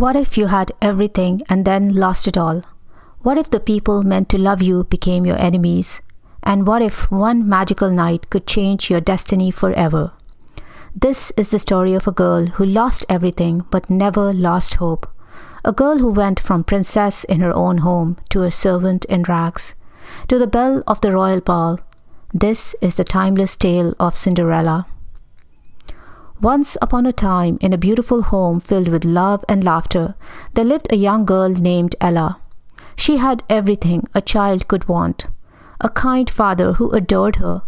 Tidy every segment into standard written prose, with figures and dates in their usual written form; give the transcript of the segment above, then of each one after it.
What if you had everything and then lost it all? What if the people meant to love you became your enemies? And what if one magical night could change your destiny forever? This is the story of a girl who lost everything but never lost hope. A girl who went from princess in her own home to a servant in rags, to the belle of the royal ball. This is the timeless tale of Cinderella. Once upon a time, in a beautiful home filled with love and laughter, there lived a young girl named Ella. She had everything a child could want. A kind father who adored her,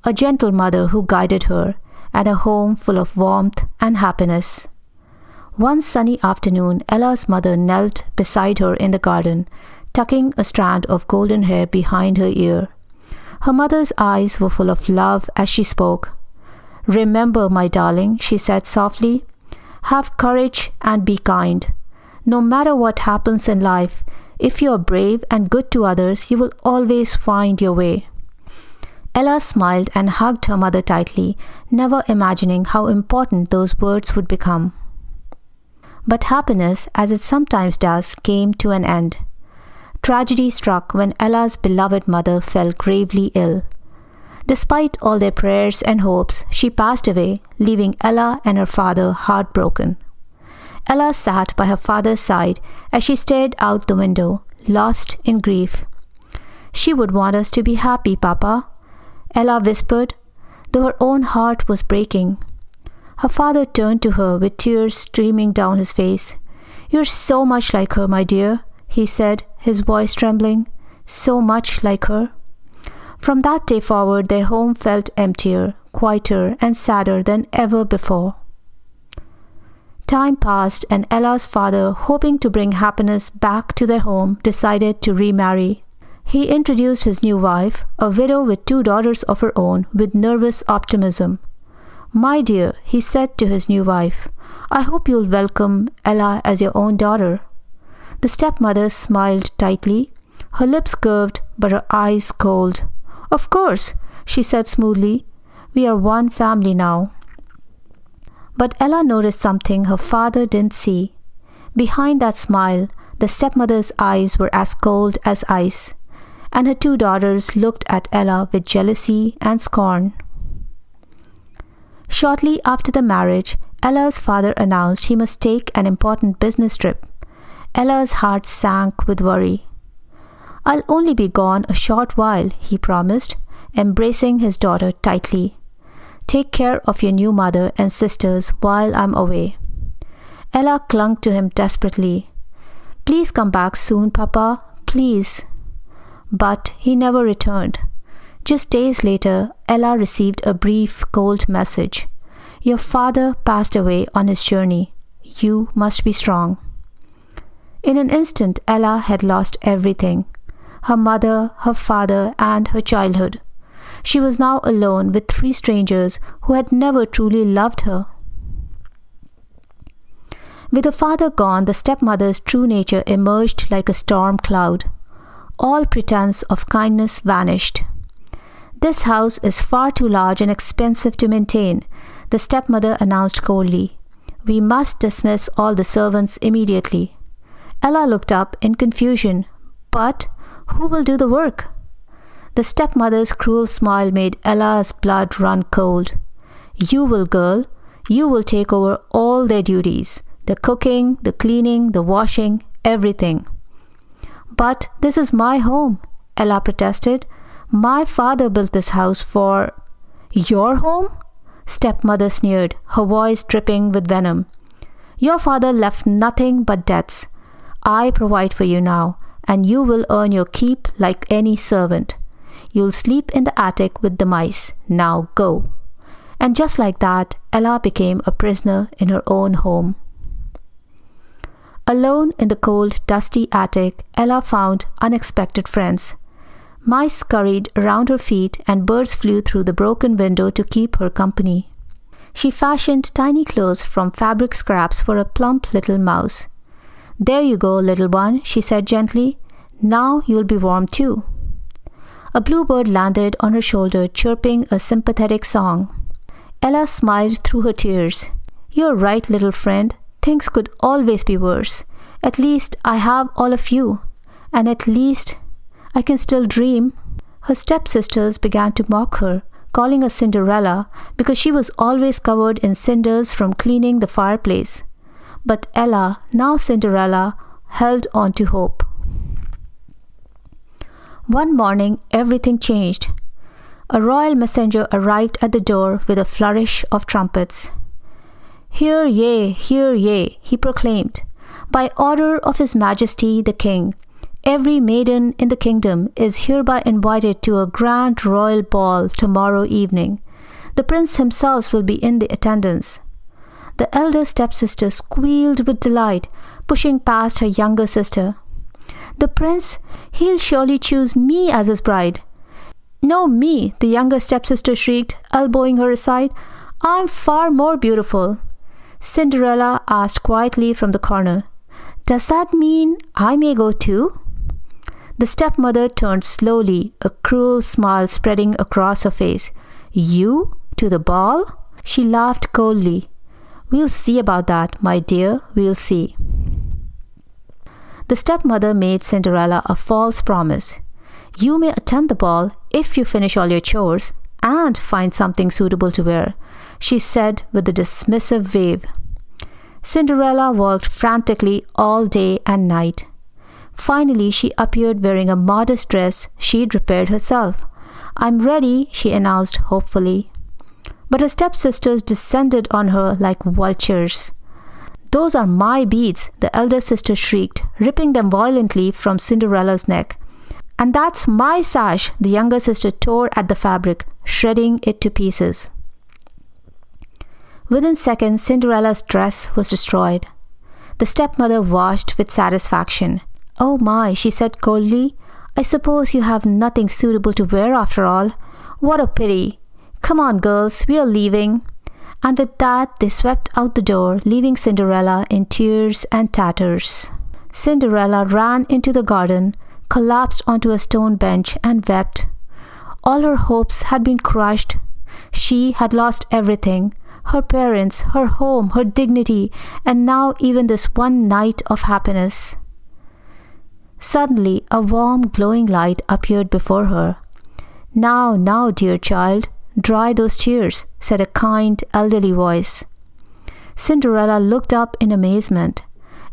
a gentle mother who guided her, and a home full of warmth and happiness. One sunny afternoon, Ella's mother knelt beside her in the garden, tucking a strand of golden hair behind her ear. Her mother's eyes were full of love as she spoke. "Remember, my darling," she said softly, "have courage and be kind. No matter what happens in life, if you are brave and good to others, you will always find your way." Ella smiled and hugged her mother tightly, never imagining how important those words would become. But happiness, as it sometimes does, came to an end. Tragedy struck when Ella's beloved mother fell gravely ill. Despite all their prayers and hopes, she passed away, leaving Ella and her father heartbroken. Ella sat by her father's side as she stared out the window, lost in grief. "She would want us to be happy, Papa," Ella whispered, though her own heart was breaking. Her father turned to her with tears streaming down his face. "You're so much like her, my dear," he said, his voice trembling. "So much like her." From that day forward, their home felt emptier, quieter, and sadder than ever before. Time passed, and Ella's father, hoping to bring happiness back to their home, decided to remarry. He introduced his new wife, a widow with 2 daughters of her own, with nervous optimism. "My dear," he said to his new wife, "I hope you'll welcome Ella as your own daughter." The stepmother smiled tightly, her lips curved but her eyes cold. "Of course," she said smoothly, "we are one family now." But Ella noticed something her father didn't see. Behind that smile, the stepmother's eyes were as cold as ice, and her 2 daughters looked at Ella with jealousy and scorn. Shortly after the marriage, Ella's father announced he must take an important business trip. Ella's heart sank with worry. "I'll only be gone a short while," he promised, embracing his daughter tightly. "Take care of your new mother and sisters while I'm away." Ella clung to him desperately. "Please come back soon, Papa, please." But he never returned. Just days later, Ella received a brief, cold message. "Your father passed away on his journey. You must be strong." In an instant, Ella had lost everything. Her mother, her father, and her childhood. She was now alone with 3 strangers who had never truly loved her. With her father gone, the stepmother's true nature emerged like a storm cloud. All pretense of kindness vanished. "This house is far too large and expensive to maintain," the stepmother announced coldly. "We must dismiss all the servants immediately." Ella looked up in confusion. "But who will do the work?" The stepmother's cruel smile made Ella's blood run cold. "You will, girl. You will take over all their duties. The cooking, the cleaning, the washing, everything." "But this is my home," Ella protested. "My father built this house for—" "Your home?" Stepmother sneered, her voice dripping with venom. "Your father left nothing but debts. I provide for you now, and you will earn your keep like any servant. You'll sleep in the attic with the mice. Now go." And just like that, Ella became a prisoner in her own home. Alone in the cold, dusty attic, Ella found unexpected friends. Mice scurried around her feet and birds flew through the broken window to keep her company. She fashioned tiny clothes from fabric scraps for a plump little mouse. "There you go, little one," she said gently. "Now you'll be warm too." A bluebird landed on her shoulder, chirping a sympathetic song. Ella smiled through her tears. "You're right, little friend. Things could always be worse. At least I have all of you. And at least I can still dream. Her stepsisters began to mock her, calling her Cinderella because she was always covered in cinders from cleaning the fireplace. But Ella, now Cinderella, held on to hope. One morning, everything changed. A royal messenger arrived at the door with a flourish of trumpets. Hear ye, he proclaimed. By order of His Majesty the King, every maiden in the kingdom is hereby invited to a grand royal ball tomorrow evening. The prince himself will be in the attendance. The elder stepsister squealed with delight, pushing past her younger sister. The prince, he'll surely choose me as his bride. No, me, the younger stepsister shrieked, elbowing her aside. I'm far more beautiful. Cinderella asked quietly from the corner, Does that mean I may go too? The stepmother turned slowly, a cruel smile spreading across her face. You? To the ball? She laughed coldly. We'll see about that, my dear, we'll see. The stepmother made Cinderella a false promise. You may attend the ball if you finish all your chores and find something suitable to wear, she said with a dismissive wave. Cinderella worked frantically all day and night. Finally, she appeared wearing a modest dress she'd repaired herself. I'm ready, she announced hopefully. But her stepsisters descended on her like vultures. Those are my beads, the elder sister shrieked, ripping them violently from Cinderella's neck. And that's my sash, the younger sister tore at the fabric, shredding it to pieces. Within seconds, Cinderella's dress was destroyed. The stepmother watched with satisfaction. Oh my, she said coldly. I suppose you have nothing suitable to wear after all. What a pity. Come on, girls, we are leaving. And with that, they swept out the door, leaving Cinderella in tears and tatters. Cinderella ran into the garden, collapsed onto a stone bench and wept. All her hopes had been crushed. She had lost everything. Her parents, her home, her dignity, and now even this one night of happiness. Suddenly, a warm, glowing light appeared before her. Now, dear child, dry those tears, said a kind, elderly voice. Cinderella looked up in amazement.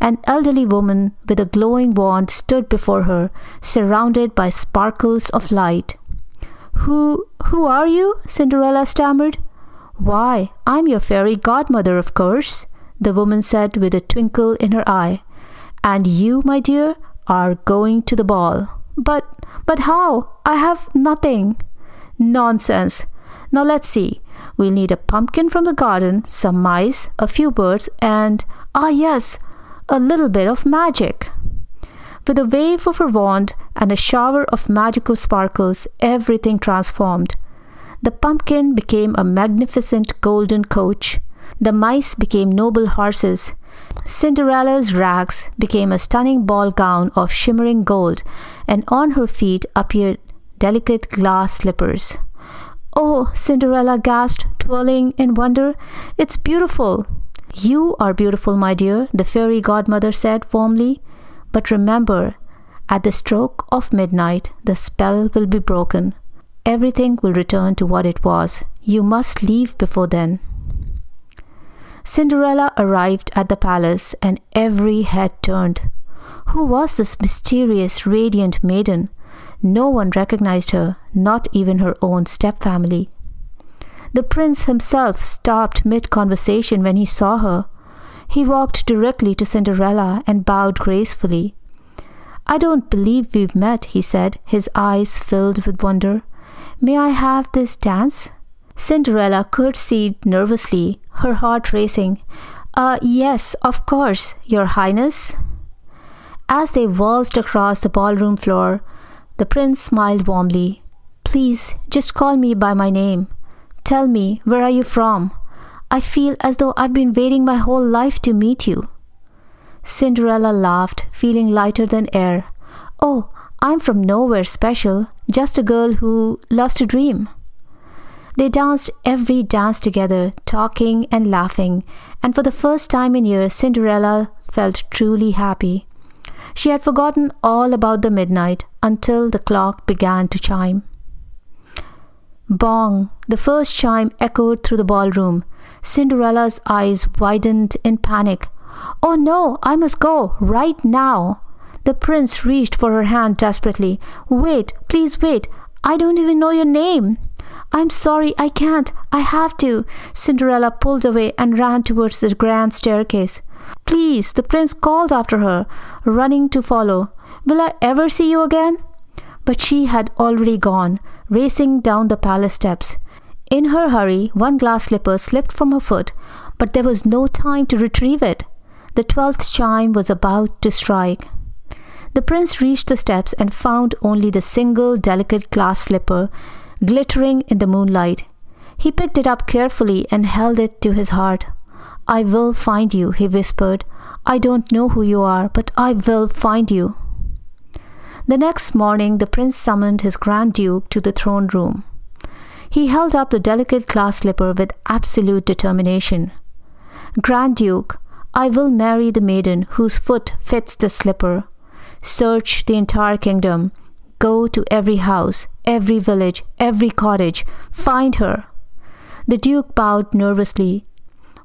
An elderly woman with a glowing wand stood before her, surrounded by sparkles of light. Who are you? Cinderella stammered. Why, I'm your fairy godmother, of course, the woman said with a twinkle in her eye. And you, my dear, are going to the ball. But how? I have nothing. Nonsense. Now let's see. We'll need a pumpkin from the garden, some mice, a few birds, and, yes, a little bit of magic. With a wave of her wand and a shower of magical sparkles, everything transformed. The pumpkin became a magnificent golden coach. The mice became noble horses. Cinderella's rags became a stunning ball gown of shimmering gold, and on her feet appeared delicate glass slippers. Oh, Cinderella gasped, twirling in wonder. It's beautiful. You are beautiful, my dear, the fairy godmother said warmly. But remember, at the stroke of midnight, the spell will be broken. Everything will return to what it was. You must leave before then. Cinderella arrived at the palace, and every head turned. Who was this mysterious, radiant maiden? No one recognized her, not even her own stepfamily. The prince himself stopped mid-conversation when he saw her. He walked directly to Cinderella and bowed gracefully. I don't believe we've met, he said, his eyes filled with wonder. May I have this dance? Cinderella curtsied nervously, her heart racing. Yes, of course, Your Highness. As they waltzed across the ballroom floor, the prince smiled warmly. Please, just call me by my name. Tell me, where are you from? I feel as though I've been waiting my whole life to meet you. Cinderella laughed, feeling lighter than air. Oh, I'm from nowhere special, just a girl who loves to dream. They danced every dance together, talking and laughing, and for the first time in years, Cinderella felt truly happy. She had forgotten all about the midnight until the clock began to chime. Bong! The first chime echoed through the ballroom. Cinderella's eyes widened in panic. "Oh no, I must go, right now!" The prince reached for her hand desperately. "Wait, please wait. I don't even know your name." "I'm sorry, I can't. I have to." Cinderella pulled away and ran towards the grand staircase. "Please," the prince called after her, running to follow. "Will I ever see you again?" But she had already gone, racing down the palace steps. In her hurry, one glass slipper slipped from her foot, but there was no time to retrieve it. The 12th chime was about to strike. The prince reached the steps and found only the single delicate glass slipper glittering in the moonlight. He picked it up carefully and held it to his heart. "I will find you," he whispered. "I don't know who you are, but I will find you." The next morning, the prince summoned his Grand Duke to the throne room. He held up the delicate glass slipper with absolute determination. "Grand Duke, I will marry the maiden whose foot fits the slipper. Search the entire kingdom. Go to every house, every village, every cottage. Find her." The Duke bowed nervously.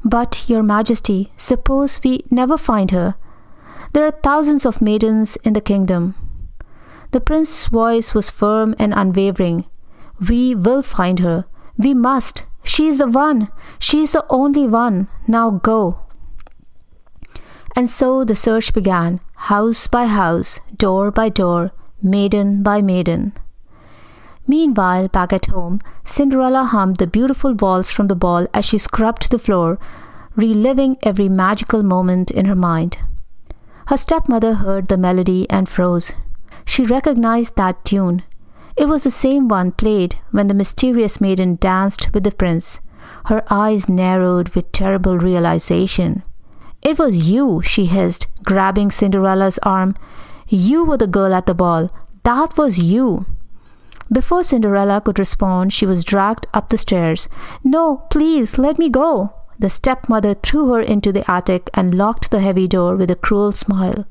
"But, Your Majesty, suppose we never find her? There are thousands of maidens in the kingdom." The prince's voice was firm and unwavering. "We will find her. We must. She is the one. She is the only one. Now go." And so the search began, house by house, door by door, maiden by maiden. Meanwhile, back at home, Cinderella hummed the beautiful waltz from the ball as she scrubbed the floor, reliving every magical moment in her mind. Her stepmother heard the melody and froze. She recognized that tune. It was the same one played when the mysterious maiden danced with the prince. Her eyes narrowed with terrible realization. "It was you," she hissed, grabbing Cinderella's arm. "You were the girl at the ball. That was you." Before Cinderella could respond, she was dragged up the stairs. "No, please, let me go." The stepmother threw her into the attic and locked the heavy door with a cruel smile.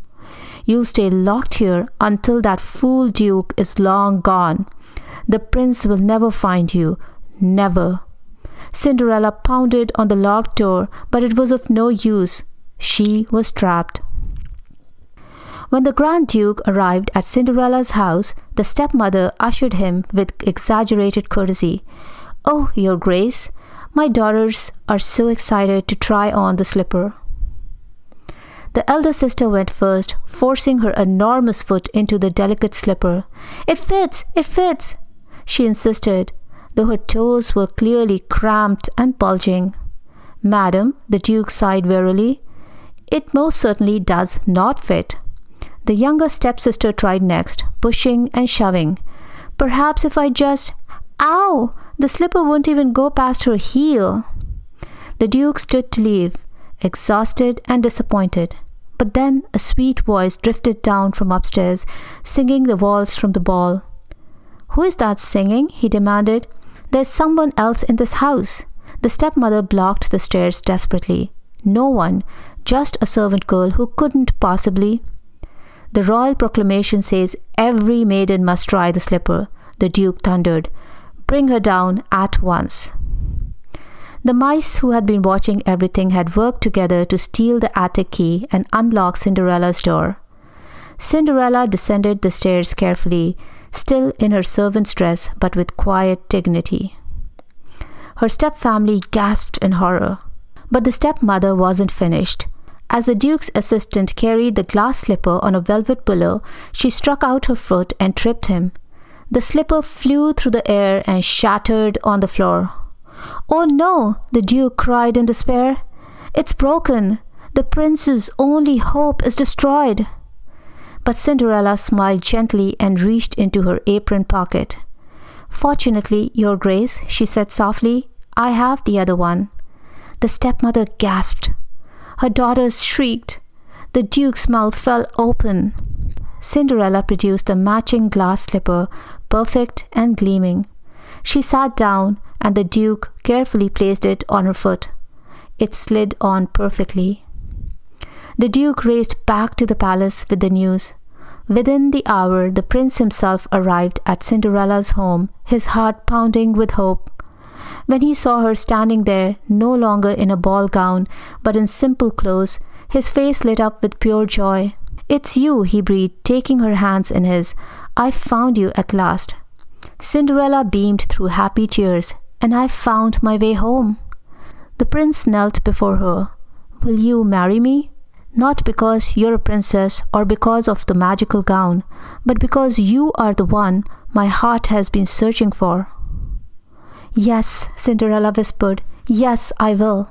"You'll stay locked here until that fool duke is long gone. The prince will never find you. Never." Cinderella pounded on the locked door, but it was of no use. She was trapped. When the Grand Duke arrived at Cinderella's house, the stepmother ushered him with exaggerated courtesy. "Oh, Your Grace, my daughters are so excited to try on the slipper." The elder sister went first, forcing her enormous foot into the delicate slipper. "It fits! It fits!" she insisted, though her toes were clearly cramped and bulging. "Madam," the Duke sighed wearily, "it most certainly does not fit." The younger stepsister tried next, pushing and shoving. "Perhaps if I just—" "Ow! The slipper won't even go past her heel." The Duke stood to leave, exhausted and disappointed. But then a sweet voice drifted down from upstairs, singing the waltz from the ball. "Who is that singing?" he demanded. "There's someone else in this house." The stepmother blocked the stairs desperately. "No one, just a servant girl who couldn't possibly—" "The royal proclamation says every maiden must try the slipper," the Duke thundered. "Bring her down at once." The mice who had been watching everything had worked together to steal the attic key and unlock Cinderella's door. Cinderella descended the stairs carefully, still in her servant's dress but with quiet dignity. Her stepfamily gasped in horror. But the stepmother wasn't finished. As the Duke's assistant carried the glass slipper on a velvet pillow, she struck out her foot and tripped him. The slipper flew through the air and shattered on the floor. "Oh no!" the Duke cried in despair. "It's broken. The prince's only hope is destroyed." But Cinderella smiled gently and reached into her apron pocket. "Fortunately, Your Grace," she said softly, "I have the other one." The stepmother gasped. Her daughters shrieked. The Duke's mouth fell open. Cinderella produced the matching glass slipper, perfect and gleaming. She sat down, and the Duke carefully placed it on her foot. It slid on perfectly. The Duke raced back to the palace with the news. Within the hour, the prince himself arrived at Cinderella's home, his heart pounding with hope. When he saw her standing there, no longer in a ball gown, but in simple clothes, his face lit up with pure joy. "It's you," he breathed, taking her hands in his. "I've found you at last." Cinderella beamed through happy tears. "And I've found my way home." The prince knelt before her. "Will you marry me? Not because you're a princess or because of the magical gown, but because you are the one my heart has been searching for." "Yes," Cinderella whispered. "Yes, I will."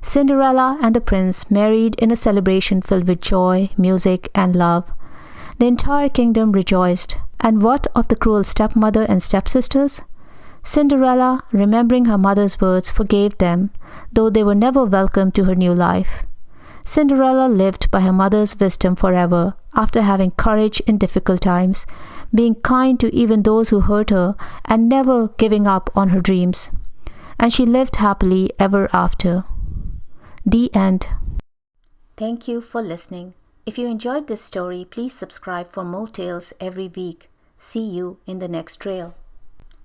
Cinderella and the prince married in a celebration filled with joy, music, and love. The entire kingdom rejoiced. And what of the cruel stepmother and stepsisters? Cinderella, remembering her mother's words, forgave them, though they were never welcome to her new life. Cinderella lived by her mother's wisdom forever, after having courage in difficult times, being kind to even those who hurt her, and never giving up on her dreams. And she lived happily ever after. The end. Thank you for listening. If you enjoyed this story, please subscribe for more tales every week. See you in the next trail.